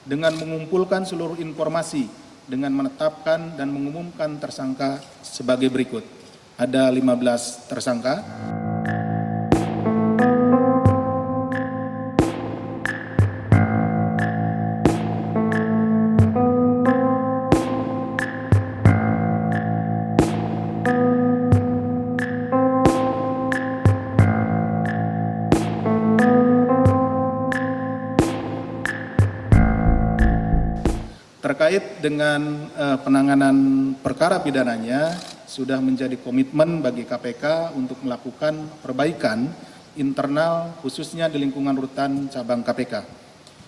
dengan mengumpulkan seluruh informasi dengan menetapkan dan mengumumkan tersangka sebagai berikut. Ada 15 tersangka. Terkait dengan penanganan perkara pidananya, sudah menjadi komitmen bagi KPK untuk melakukan perbaikan internal khususnya di lingkungan rutan cabang KPK.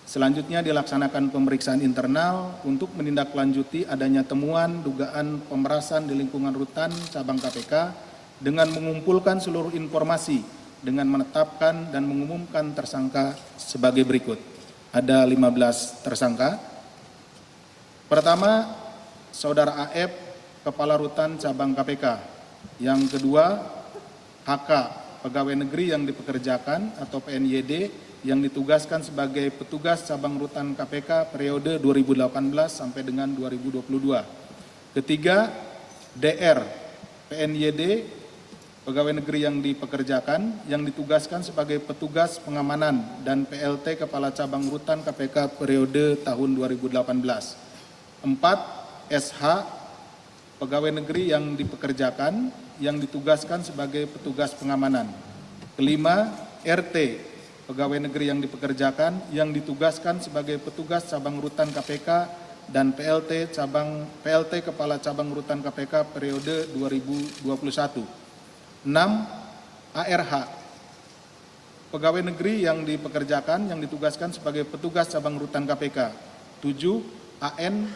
Selanjutnya dilaksanakan pemeriksaan internal untuk menindaklanjuti adanya temuan dugaan pemerasan di lingkungan rutan cabang KPK dengan mengumpulkan seluruh informasi dengan menetapkan dan mengumumkan tersangka sebagai berikut. Ada 15 tersangka. Pertama, Saudara AF, Kepala Rutan Cabang KPK. Yang kedua, HK, Pegawai Negeri yang dipekerjakan atau PNYD yang ditugaskan sebagai petugas cabang rutan KPK periode 2018 sampai dengan 2022. Ketiga, DR, PNYD, Pegawai Negeri yang dipekerjakan yang ditugaskan sebagai petugas pengamanan dan PLT Kepala Cabang Rutan KPK periode tahun 2018. 4. SH, Pegawai Negeri yang dipekerjakan yang ditugaskan sebagai petugas pengamanan. Kelima, RT, Pegawai Negeri yang dipekerjakan yang ditugaskan sebagai petugas cabang rutan KPK dan PLT Kepala Cabang Rutan KPK periode 2021. 6. ARH, Pegawai Negeri yang dipekerjakan yang ditugaskan sebagai petugas cabang rutan KPK. 7. AN,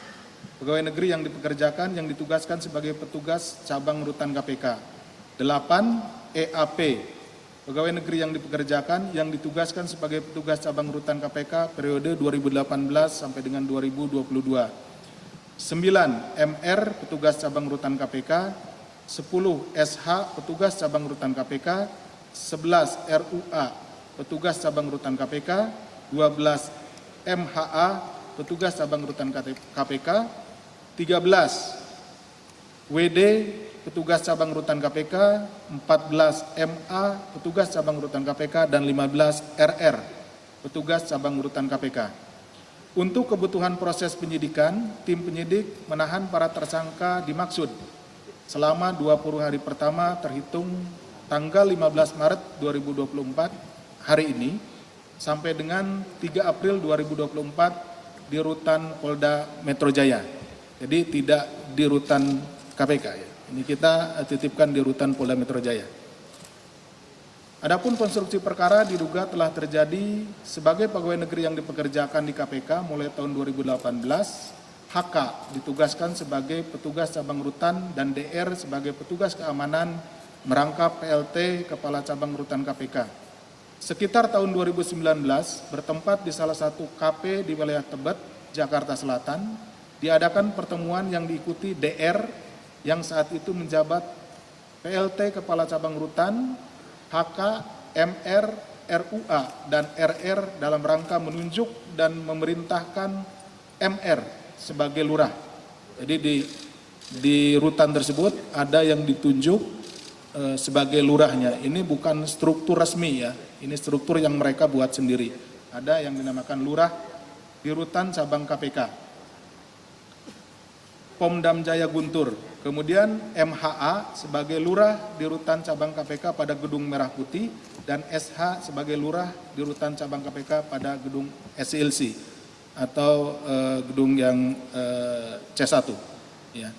Pegawai Negeri yang dipekerjakan yang ditugaskan sebagai petugas cabang rutan KPK. 8. EAP, Pegawai Negeri yang dipekerjakan yang ditugaskan sebagai petugas cabang rutan KPK periode 2018 sampai dengan 2022. 9. MR, Petugas Cabang Rutan KPK. 10. SH, Petugas Cabang Rutan KPK. 11. RUA, Petugas Cabang Rutan KPK. 12. MHA, Petugas Cabang Rutan KPK. 13. WD, Petugas Cabang Rutan KPK. 14. MA, Petugas Cabang Rutan KPK. Dan 15. RR, Petugas Cabang Rutan KPK. Untuk kebutuhan proses penyidikan, tim penyidik menahan para tersangka dimaksud selama 20 hari pertama terhitung tanggal 15 Maret 2024 hari ini sampai dengan 3 April 2024 di rutan Polda Metro Jaya. Jadi tidak di rutan KPK ya. Ini kita titipkan di rutan Polda Metro Jaya. Adapun konstruksi perkara diduga telah terjadi sebagai pegawai negeri yang dipekerjakan di KPK mulai tahun 2018, HK ditugaskan sebagai petugas cabang rutan dan DR sebagai petugas keamanan merangkap PLT Kepala Cabang Rutan KPK. Sekitar tahun 2019 bertempat di salah satu KP di wilayah Tebet, Jakarta Selatan, diadakan pertemuan yang diikuti DR yang saat itu menjabat PLT Kepala Cabang Rutan, HK, MR, RUA, dan RR dalam rangka menunjuk dan memerintahkan MR sebagai lurah. Jadi di rutan tersebut ada yang ditunjuk sebagai lurahnya. Ini bukan struktur resmi ya, ini struktur yang mereka buat sendiri. Ada yang dinamakan lurah di rutan cabang KPK. Pomdam Jaya Guntur, kemudian MHA sebagai lurah di rutan cabang KPK pada Gedung Merah Putih dan SH sebagai lurah di rutan cabang KPK pada Gedung SCLC atau gedung yang C1. Ya.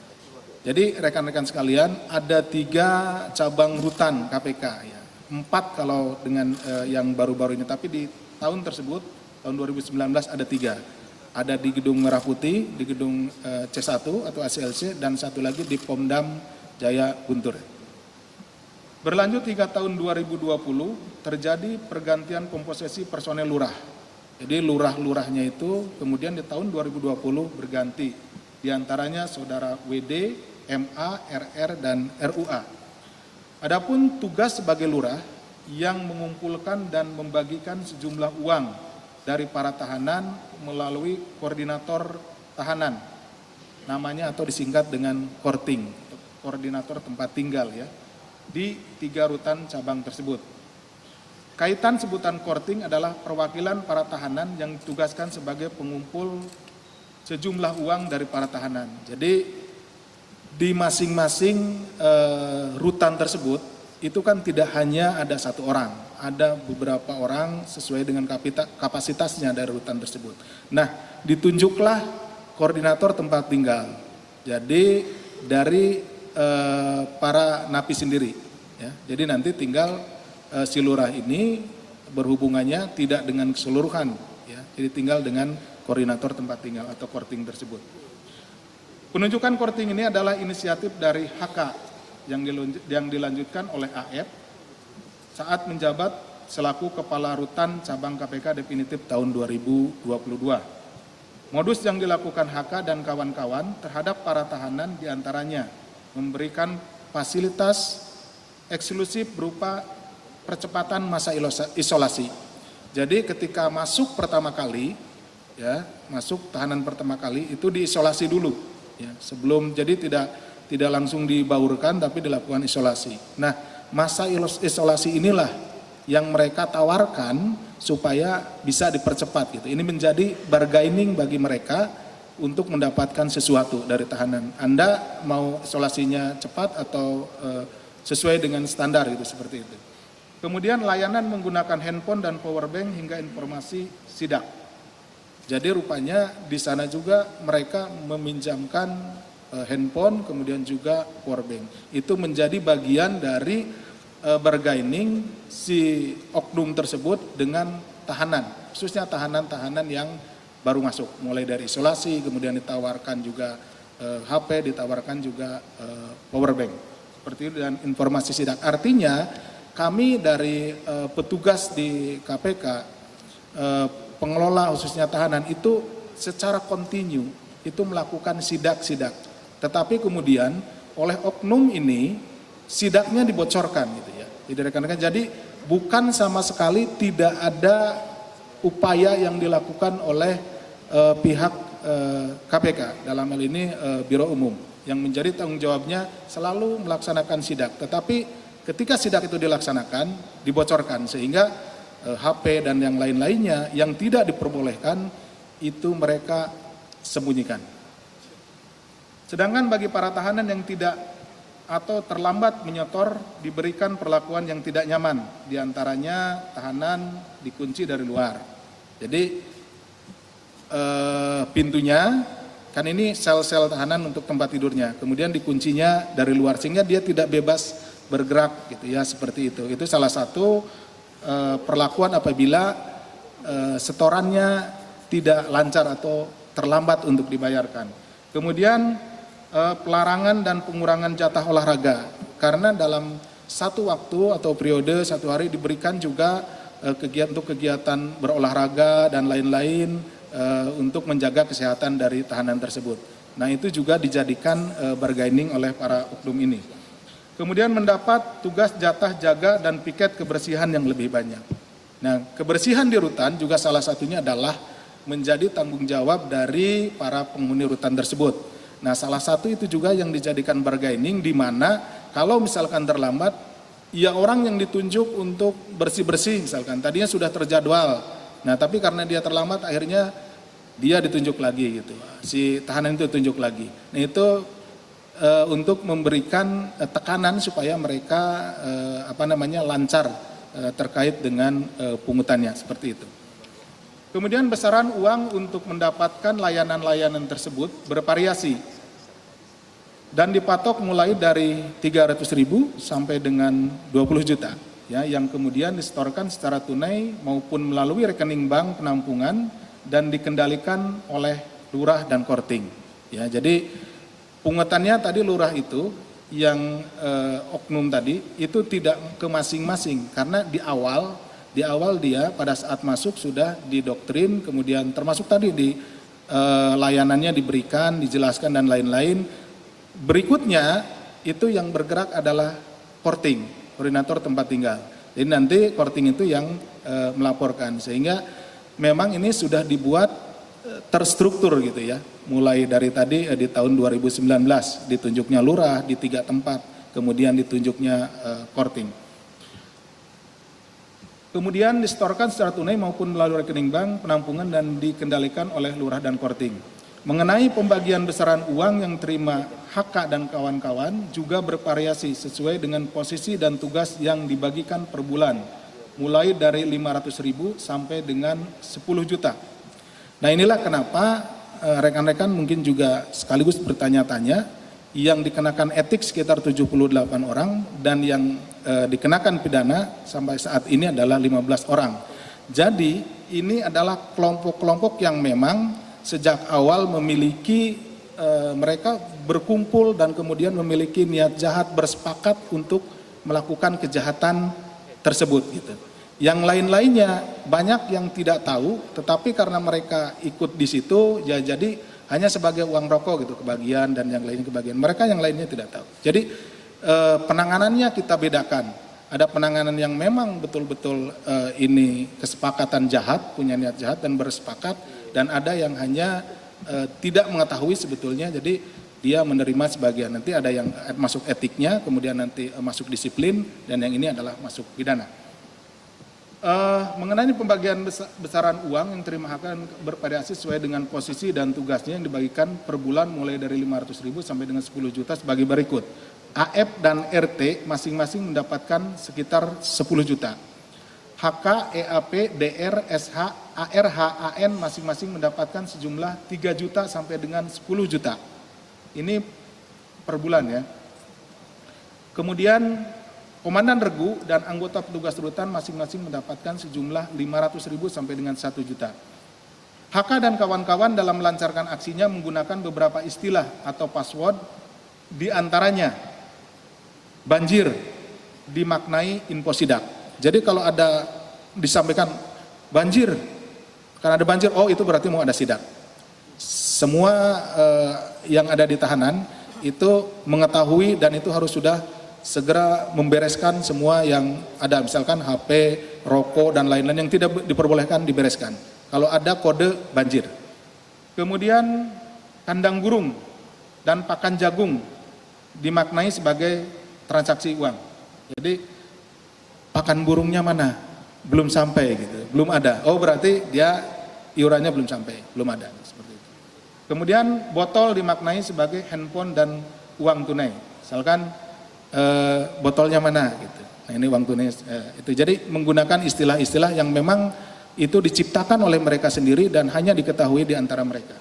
Jadi rekan-rekan sekalian ada 3 cabang rutan KPK, ya. 4 kalau dengan yang baru-baru ini, tapi di tahun tersebut tahun 2019 ada 3. Ada di Gedung Merah Putih, di Gedung C1 atau ACLC, dan satu lagi di Pomdam Jaya Guntur. Berlanjut hingga tahun 2020 terjadi pergantian komposisi personel lurah. Jadi lurah-lurahnya itu kemudian di tahun 2020 berganti. Di antaranya saudara WD, MA, RR, dan RUA. Adapun tugas sebagai lurah yang mengumpulkan dan membagikan sejumlah uang dari para tahanan melalui koordinator tahanan, namanya atau disingkat dengan Korting, koordinator tempat tinggal ya, di 3 rutan cabang tersebut. Kaitan sebutan Korting adalah perwakilan para tahanan yang ditugaskan sebagai pengumpul sejumlah uang dari para tahanan. Jadi di masing-masing rutan tersebut itu kan tidak hanya ada 1 orang, ada beberapa orang sesuai dengan kapasitasnya dari rutan tersebut. Nah, ditunjuklah koordinator tempat tinggal. Jadi dari para napi sendiri ya. Jadi nanti tinggal si lurah ini berhubungannya tidak dengan keseluruhan ya. Jadi tinggal dengan koordinator tempat tinggal atau korting tersebut. Penunjukan korting ini adalah inisiatif dari HK yang dilanjutkan oleh AF saat menjabat selaku Kepala Rutan Cabang KPK definitif tahun 2022. Modus yang dilakukan HK dan kawan-kawan terhadap para tahanan diantaranya memberikan fasilitas eksklusif berupa percepatan masa isolasi. Jadi ketika masuk pertama kali, ya masuk tahanan pertama kali itu diisolasi dulu, ya sebelum jadi tidak langsung dibaurkan tapi dilakukan isolasi. Nah masa isolasi inilah yang mereka tawarkan supaya bisa dipercepat gitu. Ini menjadi bargaining bagi mereka untuk mendapatkan sesuatu dari tahanan. Anda mau isolasinya cepat atau sesuai dengan standar gitu, seperti itu. Kemudian layanan menggunakan handphone dan powerbank hingga informasi sidak. Jadi rupanya di sana juga mereka meminjamkan handphone kemudian juga powerbank. Itu menjadi bagian dari bargaining si oknum tersebut dengan tahanan, khususnya tahanan-tahanan yang baru masuk, mulai dari isolasi, kemudian ditawarkan juga HP, ditawarkan juga powerbank. Seperti itu, dan informasi sidak. Artinya kami dari petugas di KPK, pengelola khususnya tahanan itu secara kontinu itu melakukan sidak-sidak. Tetapi kemudian oleh oknum ini sidaknya dibocorkan gitu ya. Jadi bukan sama sekali tidak ada upaya yang dilakukan oleh pihak KPK, dalam hal ini Biro Umum, yang menjadi tanggung jawabnya selalu melaksanakan sidak. Tetapi ketika sidak itu dilaksanakan, dibocorkan sehingga HP dan yang lain-lainnya yang tidak diperbolehkan itu mereka sembunyikan. Sedangkan bagi para tahanan yang tidak atau terlambat menyetor diberikan perlakuan yang tidak nyaman, diantaranya tahanan dikunci dari luar. Jadi pintunya kan ini sel-sel tahanan untuk tempat tidurnya, kemudian dikuncinya dari luar sehingga dia tidak bebas bergerak gitu ya, seperti itu. Itu salah satu perlakuan apabila setorannya tidak lancar atau terlambat untuk dibayarkan. Kemudian pelarangan dan pengurangan jatah olahraga, karena dalam satu waktu atau periode 1 hari diberikan juga kegiatan berolahraga dan lain-lain untuk menjaga kesehatan dari tahanan tersebut. Nah itu juga dijadikan bargaining oleh para oknum ini. Kemudian mendapat tugas jatah jaga dan piket kebersihan yang lebih banyak. Nah kebersihan di rutan juga salah satunya adalah menjadi tanggung jawab dari para penghuni rutan tersebut. Nah salah satu itu juga yang dijadikan bargaining, di mana kalau misalkan terlambat, ya orang yang ditunjuk untuk bersih-bersih misalkan, tadinya sudah terjadwal. Nah tapi karena dia terlambat akhirnya dia ditunjuk lagi gitu, si tahanan itu ditunjuk lagi. Nah itu untuk memberikan tekanan supaya mereka lancar terkait dengan pungutannya, seperti itu. Kemudian besaran uang untuk mendapatkan layanan-layanan tersebut bervariasi dan dipatok mulai dari 300.000 sampai dengan 20 juta ya, yang kemudian disetorkan secara tunai maupun melalui rekening bank penampungan dan dikendalikan oleh lurah dan korting ya. Jadi pungutannya tadi lurah itu yang oknum tadi itu tidak ke masing-masing, karena di awal dia pada saat masuk sudah didoktrin, kemudian termasuk tadi di layanannya diberikan, dijelaskan dan lain-lain. Berikutnya itu yang bergerak adalah korting, koordinator tempat tinggal. Jadi nanti korting itu yang melaporkan, sehingga memang ini sudah dibuat terstruktur gitu ya. Mulai dari tadi di tahun 2019 ditunjuknya lurah di 3 tempat, kemudian ditunjuknya korting. Kemudian disetorkan secara tunai maupun melalui rekening bank, penampungan dan dikendalikan oleh lurah dan korting. Mengenai pembagian besaran uang yang terima HK dan kawan-kawan juga bervariasi sesuai dengan posisi dan tugas yang dibagikan per bulan, mulai dari 500.000 sampai dengan 10 juta. Nah inilah kenapa rekan-rekan mungkin juga sekaligus bertanya-tanya, yang dikenakan etik sekitar 78 orang dan yang dikenakan pidana sampai saat ini adalah 15 orang. Jadi ini adalah kelompok-kelompok yang memang sejak awal memiliki mereka berkumpul dan kemudian memiliki niat jahat, bersepakat untuk melakukan kejahatan tersebut gitu. Yang lain-lainnya banyak yang tidak tahu, tetapi karena mereka ikut di situ ya jadi hanya sebagai uang rokok gitu kebagian dan yang lainnya kebagian. Mereka yang lainnya tidak tahu. Jadi penanganannya kita bedakan. Ada penanganan yang memang betul-betul ini kesepakatan jahat, punya niat jahat dan bersepakat, dan ada yang hanya tidak mengetahui sebetulnya, jadi dia menerima sebagian. Nanti ada yang masuk etiknya, kemudian nanti masuk disiplin, dan yang ini adalah masuk pidana. Mengenai pembagian besaran uang yang terima HK bervariasi sesuai dengan posisi dan tugasnya yang dibagikan per bulan mulai dari 500.000 sampai dengan 10 juta sebagai berikut. AF dan RT masing-masing mendapatkan sekitar 10 juta. HK, EAP, DR, SH, ARH, AN masing-masing mendapatkan sejumlah 3 juta sampai dengan 10 juta. Ini per bulan ya. Kemudian Komandan Regu dan anggota petugas rutan masing-masing mendapatkan sejumlah 500.000 sampai dengan 1 juta. HK dan kawan-kawan dalam melancarkan aksinya menggunakan beberapa istilah atau password, di antaranya banjir dimaknai info sidak. Jadi kalau ada disampaikan banjir, karena ada banjir, oh itu berarti mau ada sidak. Semua yang ada di tahanan itu mengetahui dan itu harus sudah segera membereskan semua yang ada, misalkan HP, rokok, dan lain-lain yang tidak diperbolehkan dibereskan. Kalau ada kode banjir. Kemudian kandang burung dan pakan jagung dimaknai sebagai transaksi uang. Jadi pakan burungnya mana? Belum sampai gitu, belum ada. Oh berarti dia iurannya belum sampai, belum ada. Seperti itu. Kemudian botol dimaknai sebagai handphone dan uang tunai. Misalkan botolnya mana gitu. Nah ini uang tunai itu. Jadi menggunakan istilah-istilah yang memang itu diciptakan oleh mereka sendiri dan hanya diketahui di antara mereka.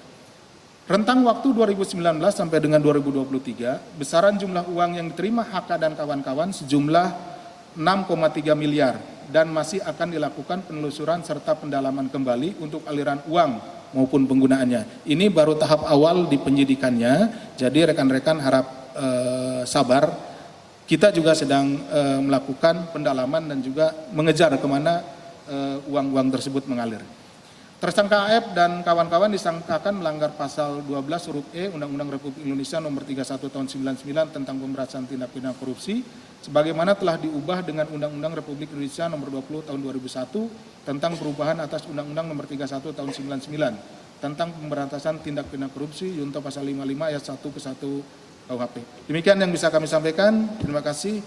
Rentang waktu 2019 sampai dengan 2023, besaran jumlah uang yang diterima HK dan kawan-kawan sejumlah 6,3 miliar dan masih akan dilakukan penelusuran serta pendalaman kembali untuk aliran uang maupun penggunaannya. Ini baru tahap awal di penyidikannya, jadi rekan-rekan harap sabar. Kita juga sedang melakukan pendalaman dan juga mengejar kemana uang-uang tersebut mengalir. Tersangka AF dan kawan-kawan disangkakan melanggar pasal 12 huruf E Undang-Undang Republik Indonesia nomor 31 tahun 99 tentang pemberantasan tindak pidana korupsi, sebagaimana telah diubah dengan Undang-Undang Republik Indonesia nomor 20 tahun 2001 tentang perubahan atas Undang-Undang nomor 31 tahun 99 tentang pemberantasan tindak pidana korupsi junto pasal 55 ayat 1 ke 1 KUHP. Demikian yang bisa kami sampaikan. Terima kasih.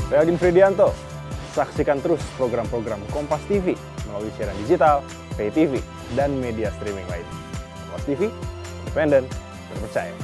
Saya Odin Fridianto. Saksikan terus program-program Kompas TV melalui siaran digital, pay TV, dan media streaming lain. Kompas TV, independen, terpercaya.